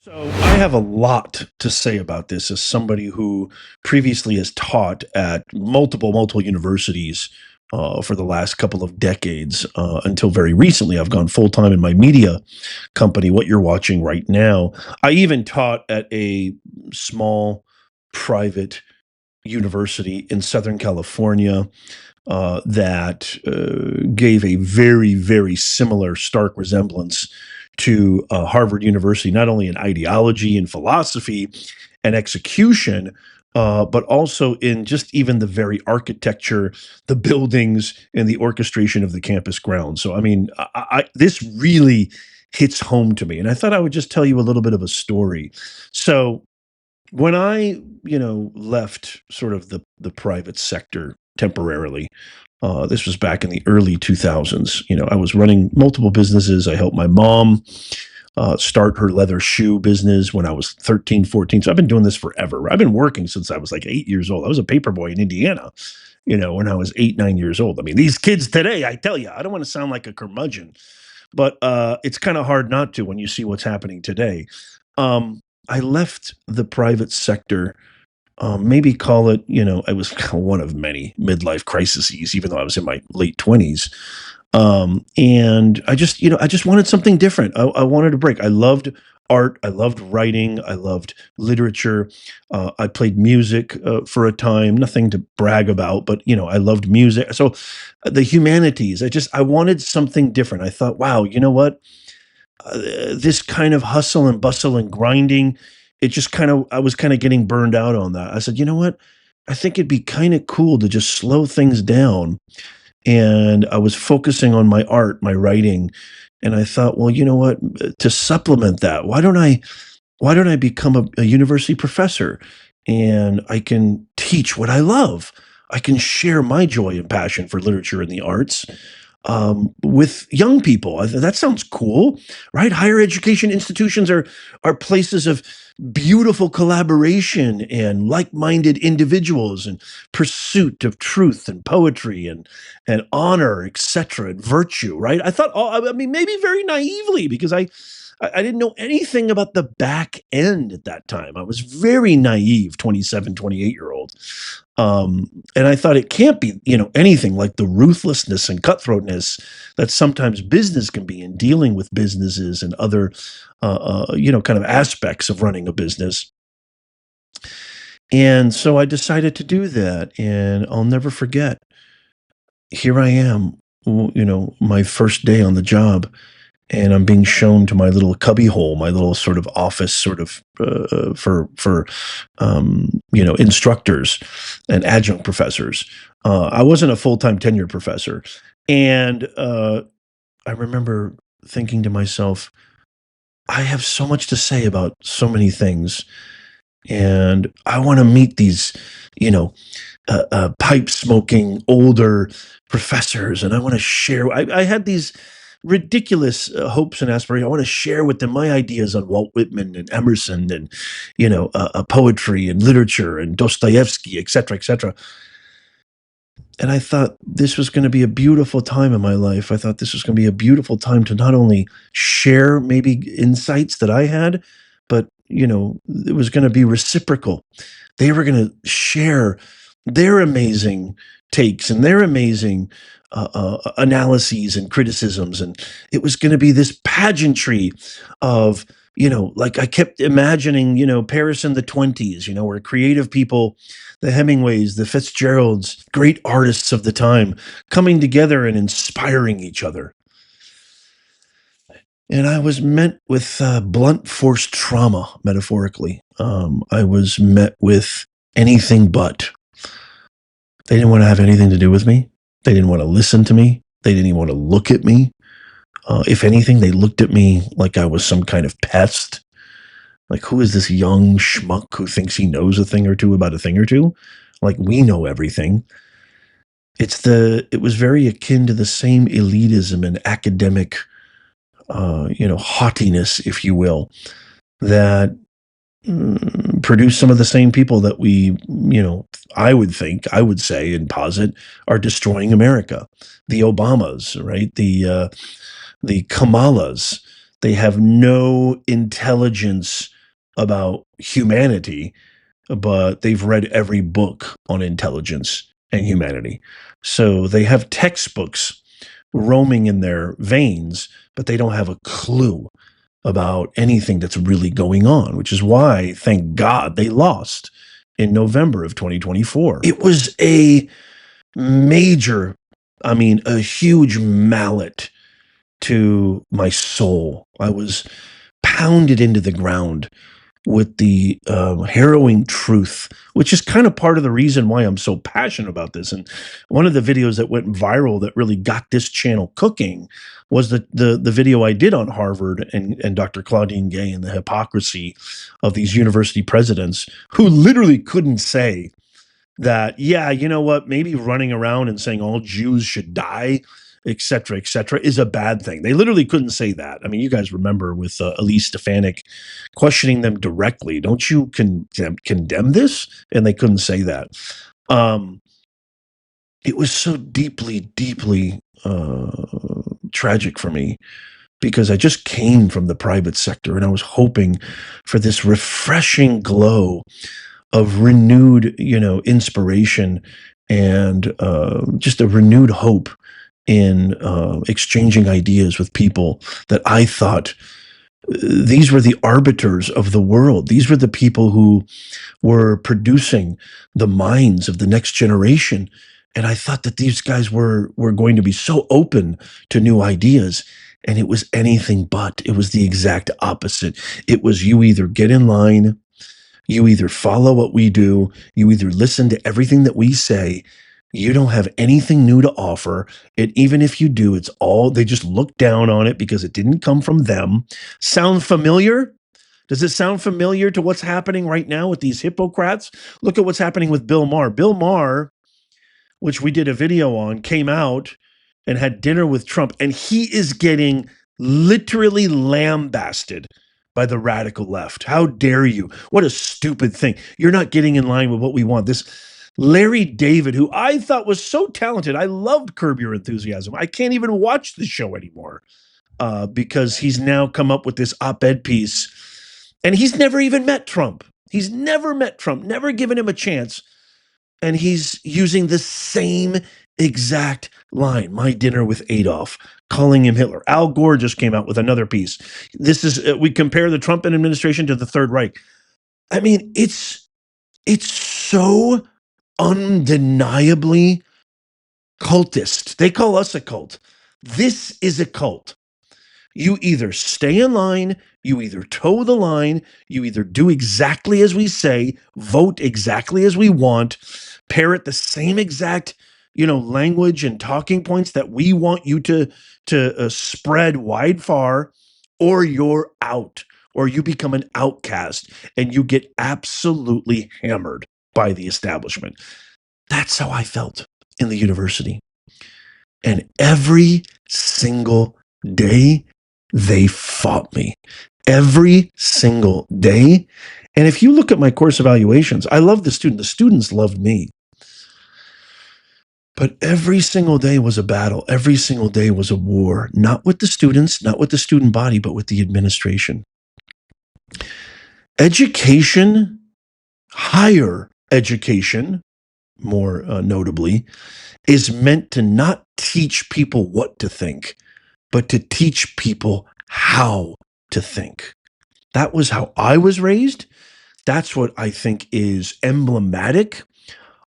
So I have a lot to say about this as somebody who previously has taught at multiple universities for the last couple of decades until very recently. I've gone full time in my media company, what you're watching right now. I even taught at a small private university in Southern California that gave a very similar, stark resemblance to Harvard University, not only in ideology and philosophy and execution, but also in just even the very architecture, the buildings, and the orchestration of the campus grounds. So, I mean, this really hits home to me. And I thought I would just tell you a little bit of a story. So, when I, left sort of the private sector temporarily, this was back in the early 2000s. I was running multiple businesses. I helped my mom start her leather shoe business when I was 13, 14. So I've been doing this forever. I've been working since I was like 8 years old. I was a paper boy in Indiana, when I was 8, 9 years old. I mean, these kids today, I tell you, I don't want to sound like a curmudgeon, but it's kind of hard not to when you see what's happening today. I left the private sector, maybe call it, I was one of many midlife crises, even though I was in my late 20s. And I just wanted something different. I wanted a break. I loved art. I loved writing. I loved literature. I played music for a time, nothing to brag about, but, I loved music. So the humanities, I wanted something different. I thought, wow, you know what? This kind of hustle and bustle and grinding, I was kind of getting burned out on that. I said, you know what? I think it'd be kind of cool to just slow things down. And I was focusing on my art, my writing. And I thought, well, you know what? To supplement that, why don't I become a university professor and I can teach what I love? I can share my joy and passion for literature and the arts with young people. That sounds cool, right? Higher education institutions are places of beautiful collaboration and like-minded individuals and pursuit of truth and poetry and honor, etc., and virtue, right? I thought, I mean, maybe very naively because I didn't know anything about the back end at that time. I was very naive, 27, 28-year old. And I thought it can't be, anything like the ruthlessness and cutthroatness that sometimes business can be in dealing with businesses and other, kind of aspects of running a business. And so I decided to do that. And I'll never forget, here I am, my first day on the job, and I'm being shown to my little cubby hole, my little sort of office, sort of for instructors and adjunct professors. I wasn't a full time tenured professor, and I remember thinking to myself, I have so much to say about so many things, and I want to meet these, you know, pipe smoking older professors, and I want to share. I had these ridiculous hopes and aspirations. I want to share with them my ideas on Walt Whitman and Emerson, and poetry and literature and Dostoevsky, etc., etc. And I thought this was going to be a beautiful time in my life. I thought this was going to be a beautiful time to not only share maybe insights that I had, but it was going to be reciprocal. They were going to share their amazing takes and their amazing analyses and criticisms, and it was going to be this pageantry of like I kept imagining Paris in the 20s, where creative people, the Hemingways, the Fitzgeralds, great artists of the time, coming together and inspiring each other. And I was met with blunt force trauma, metaphorically. I was met with anything but. They didn't want to have anything to do with me. They didn't want to listen to me. They didn't even want to look at me. If anything, they looked at me like I was some kind of pest. Like, who is this young schmuck who thinks he knows a thing or two about a thing or two? Like, we know everything. It was very akin to the same elitism and academic, haughtiness, if you will, that produce some of the same people that I would say and posit are destroying America. The Obamas, right? The Kamalas, They have no intelligence about humanity, but they've read every book on intelligence and humanity. So they have textbooks roaming in their veins, but they don't have a clue about anything that's really going on, which is why, thank God, they lost in November of 2024. It was a major, I mean, a huge mallet to my soul. I was pounded into the ground with the harrowing truth, which is kind of part of the reason why I'm so passionate about this. And one of the videos that went viral that really got this channel cooking was the video I did on Harvard and Dr. Claudine Gay and the hypocrisy of these university presidents who literally couldn't say that, yeah, you know what, maybe running around and saying all Jews should die, et cetera, is a bad thing. They literally couldn't say that. I mean, you guys remember with Elise Stefanik questioning them directly, don't you condemn this? And they couldn't say that. It was so deeply, deeply tragic for me because I just came from the private sector and I was hoping for this refreshing glow of renewed, inspiration and just a renewed hope in exchanging ideas with people that I thought these were the arbiters of the world. These were the people who were producing the minds of the next generation. And I thought that these guys were going to be so open to new ideas. And it was anything but. It was the exact opposite. It was you either get in line, you either follow what we do, you either listen to everything that we say, you don't have anything new to offer. And even if you do, it's all, they just look down on it because it didn't come from them. Sound familiar? Does it sound familiar to what's happening right now with these hypocrites? Look at what's happening with Bill Maher. Bill Maher, which we did a video on, came out and had dinner with Trump, and he is getting literally lambasted by the radical left. How dare you? What a stupid thing. You're not getting in line with what we want. This Larry David, who I thought was so talented. I loved Curb Your Enthusiasm. I can't even watch the show anymore because he's now come up with this op-ed piece, and he's never even met Trump. He's never met Trump, never given him a chance. And he's using the same exact line, my dinner with Adolf, calling him Hitler. Al Gore just came out with another piece. This is, we compare the Trump administration to the Third Reich. I mean, it's so undeniably cultist. They call us a cult. This is a cult. You either stay in line, you either toe the line, you either do exactly as we say, vote exactly as we want, parrot the same exact, language and talking points that we want you to spread wide far, or you're out, or you become an outcast and you get absolutely hammered by the establishment. That's how I felt in the university. And every single day, they fought me. Every single day. And if you look at my course evaluations, I love the student. The students loved me. But every single day was a battle. Every single day was a war, not with the students, not with the student body, but with the administration. Education, higher education, more notably, is meant to not teach people what to think, but to teach people how to think. That was how I was raised. That's what I think is emblematic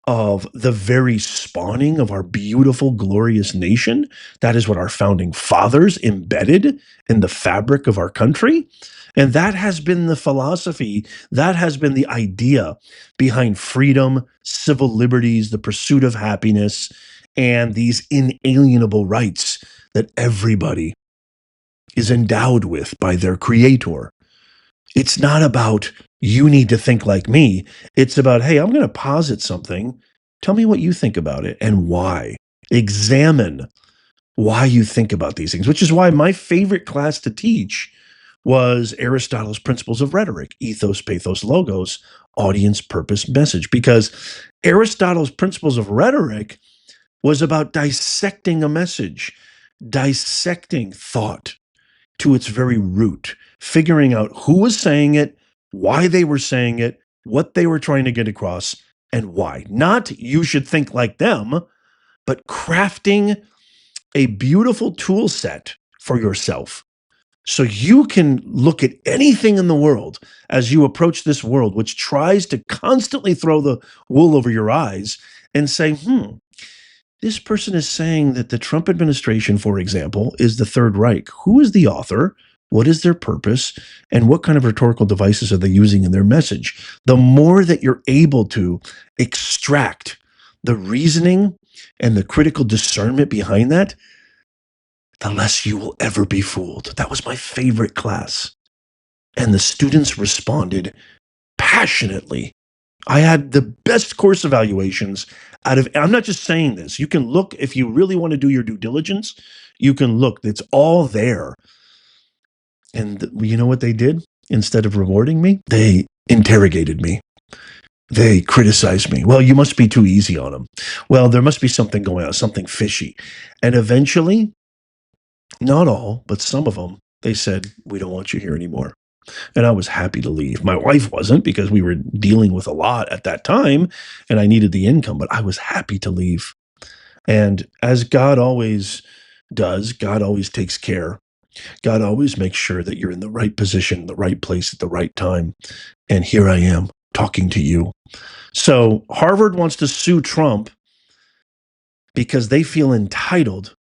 of the very spawning of our beautiful, glorious nation. That is what our founding fathers embedded in the fabric of our country. And that has been the philosophy, that has been the idea behind freedom, civil liberties, the pursuit of happiness, and these inalienable rights that everybody is endowed with by their creator. It's not about, you need to think like me. It's about, hey, I'm going to posit something. Tell me what you think about it and why. Examine why you think about these things, which is why my favorite class to teach was Aristotle's Principles of Rhetoric, ethos, pathos, logos, audience, purpose, message. Because Aristotle's Principles of Rhetoric was about dissecting a message, dissecting thought, to its very root, figuring out who was saying it, why they were saying it, what they were trying to get across, and why. Not you should think like them, but crafting a beautiful tool set for yourself so you can look at anything in the world as you approach this world, which tries to constantly throw the wool over your eyes and say, this person is saying that the Trump administration, for example, is the Third Reich. Who is the author? What is their purpose? And what kind of rhetorical devices are they using in their message? The more that you're able to extract the reasoning and the critical discernment behind that, the less you will ever be fooled. That was my favorite class. And the students responded passionately. I had the best course evaluations I'm not just saying this. You can look, if you really want to do your due diligence, you can look. It's all there. And you know what they did? Instead of rewarding me, they interrogated me. They criticized me. Well, you must be too easy on them. Well, there must be something going on, something fishy. And eventually, not all, but some of them, they said, we don't want you here anymore. And I was happy to leave. My wife wasn't, because we were dealing with a lot at that time and I needed the income, but I was happy to leave. And as God always does, God always takes care. God always makes sure that you're in the right position, the right place at the right time. And here I am talking to you. So Harvard wants to sue Trump because they feel entitled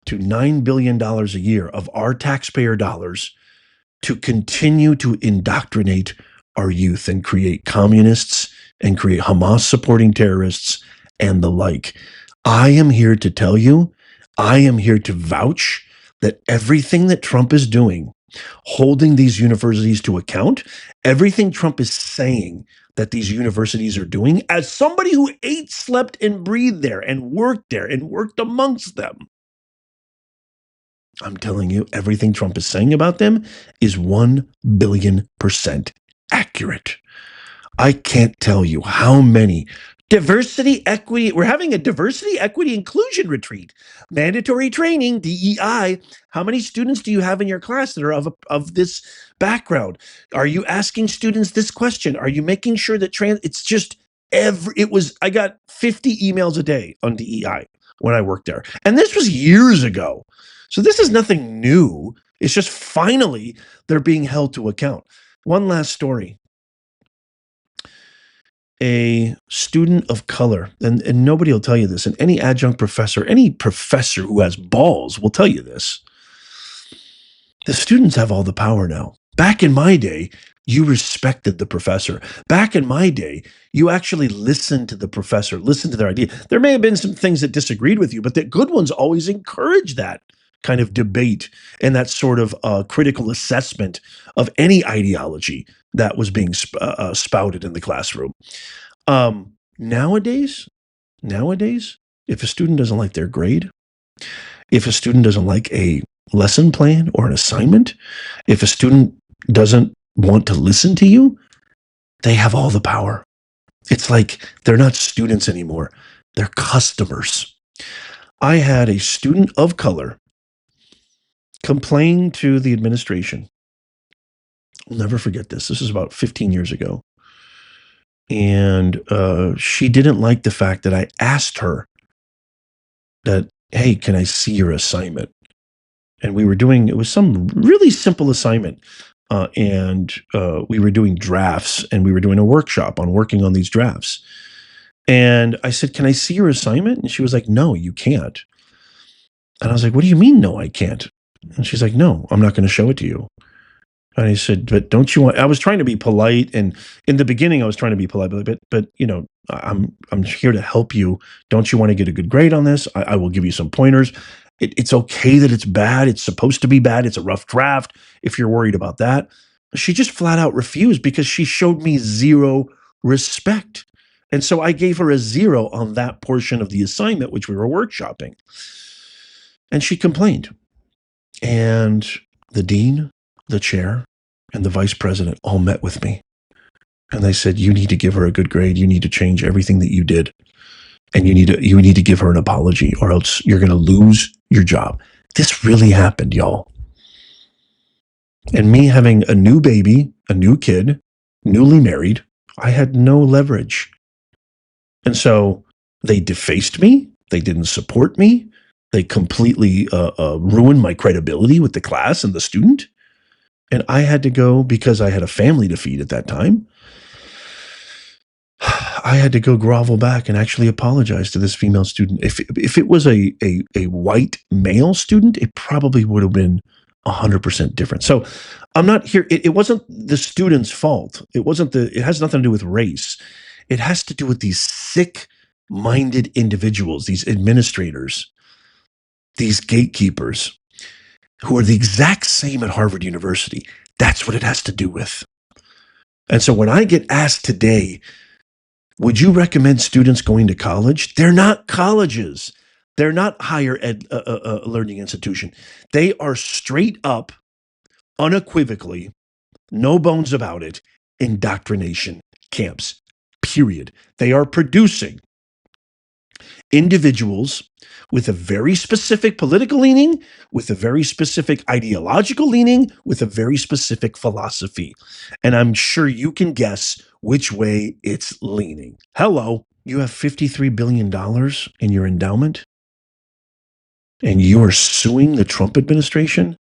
to $9 billion a year of our taxpayer dollars to continue to indoctrinate our youth and create communists and create Hamas supporting terrorists and the like. I am here to tell you, I am here to vouch that everything that Trump is doing, holding these universities to account, everything Trump is saying that these universities are doing, as somebody who ate, slept, and breathed there and worked amongst them, I'm telling you, everything Trump is saying about them is 1 billion% accurate. I can't tell you how many diversity, equity. We're having a diversity, equity, inclusion retreat. Mandatory training, DEI. How many students do you have in your class that are of this background? Are you asking students this question? Are you making sure that it's just I got 50 emails a day on DEI when I worked there. And this was years ago. So this is nothing new. It's just finally they're being held to account. One last story. A student of color, and nobody will tell you this, and any adjunct professor, any professor who has balls will tell you this. The students have all the power now. Back in my day, you respected the professor. Back in my day, you actually listened to the professor, listened to their idea. There may have been some things that disagreed with you, but the good ones always encouraged that kind of debate and that sort of critical assessment of any ideology that was being spouted in the classroom. Nowadays, if a student doesn't like their grade, if a student doesn't like a lesson plan or an assignment, if a student doesn't want to listen to you, they have all the power. It's like they're not students anymore. They're customers. I had a student of color complain to the administration. I'll never forget this. This is about 15 years ago. And she didn't like the fact that I asked her that, hey, can I see your assignment? And it was some really simple assignment. And we were doing drafts, and we were doing a workshop on working on these drafts. And I said, can I see your assignment? And she was like, no, you can't. And I was like, what do you mean, no, I can't? And she's like, no, I'm not going to show it to you. And I said, but don't you want, I was trying to be polite. And in the beginning, I was trying to be polite, but you know, I'm here to help you. Don't you want to get a good grade on this? I will give you some pointers. It's okay that it's bad. It's supposed to be bad. It's a rough draft if you're worried about that. She just flat out refused because she showed me zero respect. And so I gave her a 0 on that portion of the assignment, which we were workshopping. And she complained. And the dean, the chair, and the vice president all met with me. And they said, you need to give her a good grade. You need to change everything that you did. And you need to give her an apology, or else you're going to lose your job. This really happened, y'all. And me having a new baby, a new kid, newly married, I had no leverage. And so they defaced me. They didn't support me. They completely ruined my credibility with the class and the student. And I had to go, because I had a family to feed at that time, I had to go grovel back and actually apologize to this female student. If it was a white male student, it probably would have been 100% different. So I'm not here. It wasn't the student's fault. It has nothing to do with race. It has to do with these sick-minded individuals, these administrators, these gatekeepers, who are the exact same at Harvard University. That's what it has to do with. And so when I get asked today, would you recommend students going to college? They're not colleges. They're not higher ed learning institution. They are straight up, unequivocally, no bones about it, indoctrination camps, period. They are producing individuals with a very specific political leaning, with a very specific ideological leaning, with a very specific philosophy. And I'm sure you can guess which way it's leaning. Hello, you have $53 billion in your endowment, and you are suing the Trump administration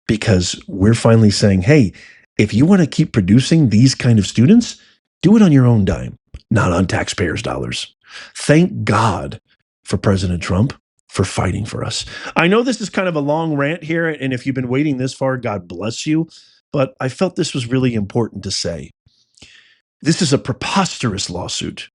because we're finally saying, hey, if you want to keep producing these kind of students, do it on your own dime, not on taxpayers' dollars. Thank God for President Trump for fighting for us. I know this is kind of a long rant here, and if you've been waiting this far, God bless you, but I felt this was really important to say. This is a preposterous lawsuit.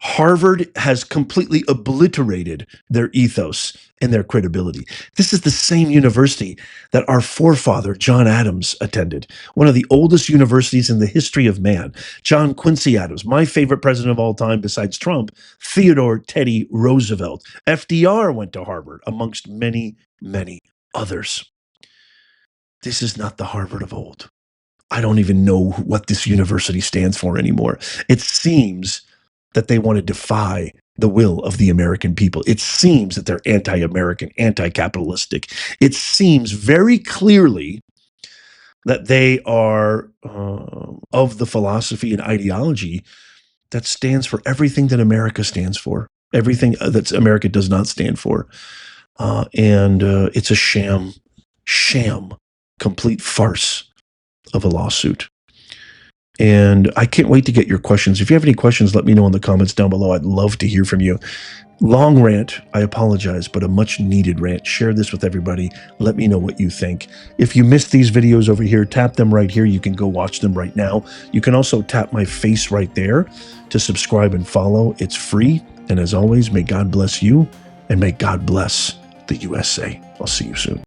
Harvard has completely obliterated their ethos and their credibility. This is the same university that our forefather, John Adams, attended, one of the oldest universities in the history of man. John Quincy Adams, my favorite president of all time besides Trump, Theodore Teddy Roosevelt. FDR went to Harvard, amongst many, many others. This is not the Harvard of old. I don't even know what this university stands for anymore. It seems that they want to defy the will of the American people. It seems that they're anti-American, anti-capitalistic. It seems very clearly that they are of the philosophy and ideology that stands for everything that America stands for, everything that America does not stand for. And it's a sham, complete farce of a lawsuit. And I can't wait to get your questions. If you have any questions, let me know in the comments down below. I'd love to hear from you. Long rant, I apologize, but a much needed rant. Share this with everybody. Let me know what you think. If you missed these videos over here, tap them right here. You can go watch them right now. You can also tap my face right there to subscribe and follow. It's free. And as always, may God bless you and may God bless the USA. I'll see you soon.